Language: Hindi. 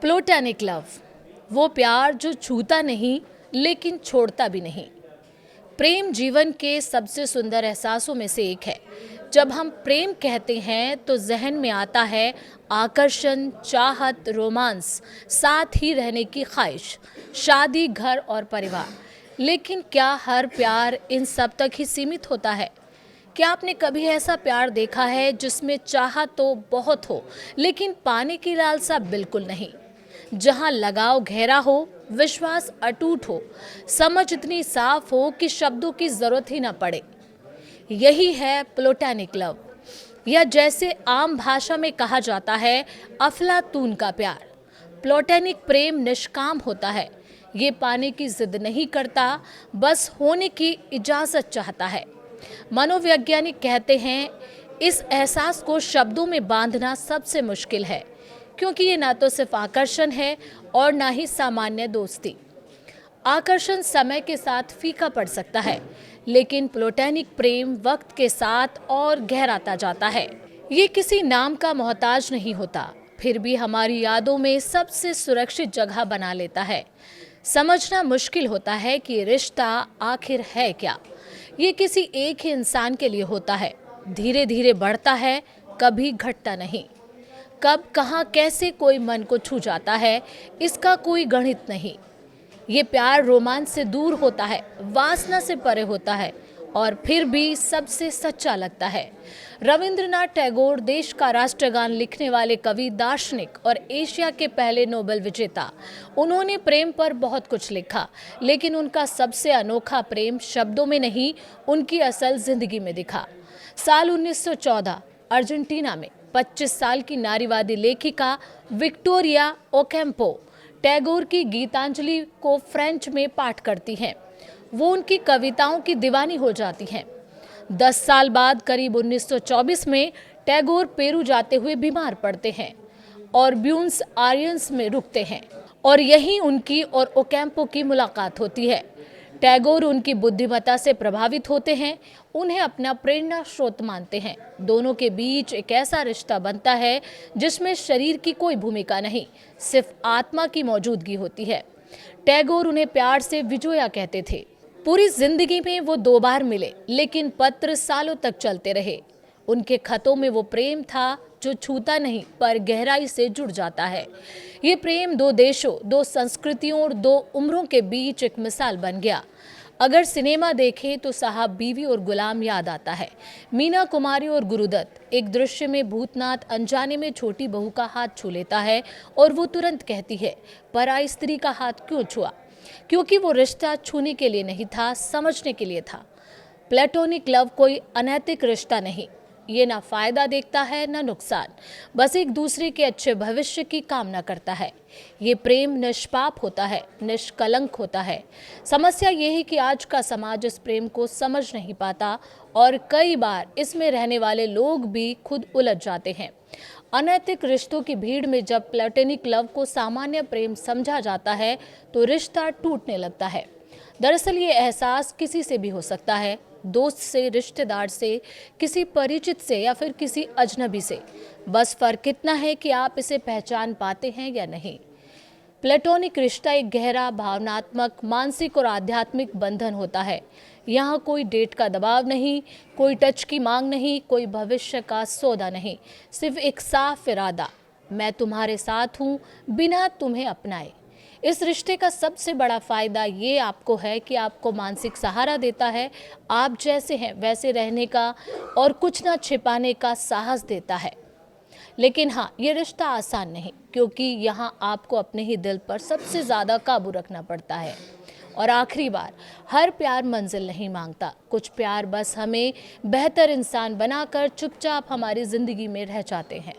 प्लेटोनिक लव, वो प्यार जो छूता नहीं लेकिन छोड़ता भी नहीं। प्रेम जीवन के सबसे सुंदर एहसासों में से एक है। जब हम प्रेम कहते हैं तो जहन में आता है आकर्षण, चाहत, रोमांस, साथ ही रहने की ख्वाहिश, शादी, घर और परिवार। लेकिन क्या हर प्यार इन सब तक ही सीमित होता है? क्या आपने कभी ऐसा प्यार देखा है जिसमें चाहत तो बहुत हो लेकिन पाने की लालसा बिल्कुल नहीं? जहां लगाव गहरा हो, विश्वास अटूट हो, समझ इतनी साफ हो कि शब्दों की जरूरत ही ना पड़े। यही है प्लेटोनिक लव, या जैसे आम भाषा में कहा जाता है, अफलातून का प्यार। प्लेटोनिक प्रेम निष्काम होता है। ये पाने की जिद नहीं करता, बस होने की इजाजत चाहता है। मनोवैज्ञानिक कहते हैं इस एहसास को शब्दों में बांधना सबसे मुश्किल है, क्योंकि ये ना तो सिर्फ आकर्षण है और ना ही सामान्य दोस्ती। आकर्षण समय के साथ फीका पड़ सकता है, लेकिन प्लेटोनिक प्रेम वक्त के साथ और गहराता जाता है। ये किसी नाम का मोहताज नहीं होता, फिर भी हमारी यादों में सबसे सुरक्षित जगह बना लेता है। समझना मुश्किल होता है कि रिश्ता आखिर है क्या। ये किसी एक ही इंसान के लिए होता है, धीरे धीरे बढ़ता है, कभी घटता नहीं। कब, कहाँ, कैसे कोई मन को छू जाता है, इसका कोई गणित नहीं। ये प्यार रोमांस से दूर होता है, वासना से परे होता है, और फिर भी सबसे सच्चा लगता है। रविंद्रनाथ टैगोर, देश का राष्ट्रगान लिखने वाले कवि, दार्शनिक और एशिया के पहले नोबेल विजेता, उन्होंने प्रेम पर बहुत कुछ लिखा, लेकिन उनका सबसे अनोखा प्रेम शब्दों में नहीं, उनकी असल जिंदगी में दिखा। साल 1914 अर्जेंटीना में 25 साल की नारीवादी लेखिका विक्टोरिया ओकेम्पो टैगोर की गीतांजलि को फ्रेंच में पाठ करती हैं। वो उनकी कविताओं की दीवानी हो जाती हैं। 10 साल बाद करीब 1924 में टैगोर पेरू जाते हुए बीमार पड़ते हैं और ब्यूनस आयर्स में रुकते हैं, और यहीं उनकी और ओकेम्पो की मुलाकात होती है। टैगोर उनकी बुद्धिमत्ता से प्रभावित होते हैं, उन्हें अपना प्रेरणा स्रोत मानते हैं। दोनों के बीच एक ऐसा रिश्ता बनता है जिसमें शरीर की कोई भूमिका नहीं, सिर्फ आत्मा की मौजूदगी होती है। टैगोर उन्हें प्यार से विजोया कहते थे। पूरी जिंदगी में वो 2 बार मिले, लेकिन पत्र सालों तक चलते रहे। उनके खतों में वो प्रेम था जो छूता नहीं पर गहराई से जुड़ जाता है। ये प्रेम 2 देशों, 2 संस्कृतियों और 2 उम्रों के बीच एक मिसाल बन गया। अगर सिनेमा देखें तो साहब बीवी और गुलाम याद आता है। मीना कुमारी और गुरुदत्त। एक दृश्य में भूतनाथ अनजाने में छोटी बहू का हाथ छू लेता है और वो तुरंत कहती है, पराई स्त्री का हाथ क्यों छुआ? क्योंकि वो रिश्ता छूने के लिए नहीं था, समझने के लिए था। प्लेटोनिक लव कोई अनैतिक रिश्ता नहीं। ये ना फायदा देखता है ना नुकसान, बस एक दूसरे के अच्छे भविष्य की कामना करता है। ये प्रेम निष्पाप होता है, निष्कलंक होता है। समस्या ये है कि आज का समाज इस प्रेम को समझ नहीं पाता, और कई बार इसमें रहने वाले लोग भी खुद उलझ जाते हैं। अनैतिक रिश्तों की भीड़ में जब प्लेटोनिक लव को सामान्य प्रेम समझा जाता है तो रिश्ता टूटने लगता है। दरअसल ये एहसास किसी से भी हो सकता है, दोस्त से, रिश्तेदार से, किसी परिचित से या फिर किसी अजनबी से। बस फर्क इतना है कि आप इसे पहचान पाते हैं या नहीं। प्लेटोनिक रिश्ता एक गहरा भावनात्मक, मानसिक और आध्यात्मिक बंधन होता है। यहाँ कोई डेट का दबाव नहीं, कोई टच की मांग नहीं, कोई भविष्य का सौदा नहीं, सिर्फ एक साफ इरादा, मैं तुम्हारे साथ हूँ बिना तुम्हें अपनाए। इस रिश्ते का सबसे बड़ा फायदा ये आपको है कि आपको मानसिक सहारा देता है, आप जैसे हैं वैसे रहने का और कुछ ना छिपाने का साहस देता है। लेकिन हाँ, ये रिश्ता आसान नहीं, क्योंकि यहाँ आपको अपने ही दिल पर सबसे ज़्यादा काबू रखना पड़ता है। और आखिरी बार, हर प्यार मंजिल नहीं मांगता। कुछ प्यार बस हमें बेहतर इंसान बनाकर चुपचाप हमारी ज़िंदगी में रह जाते हैं।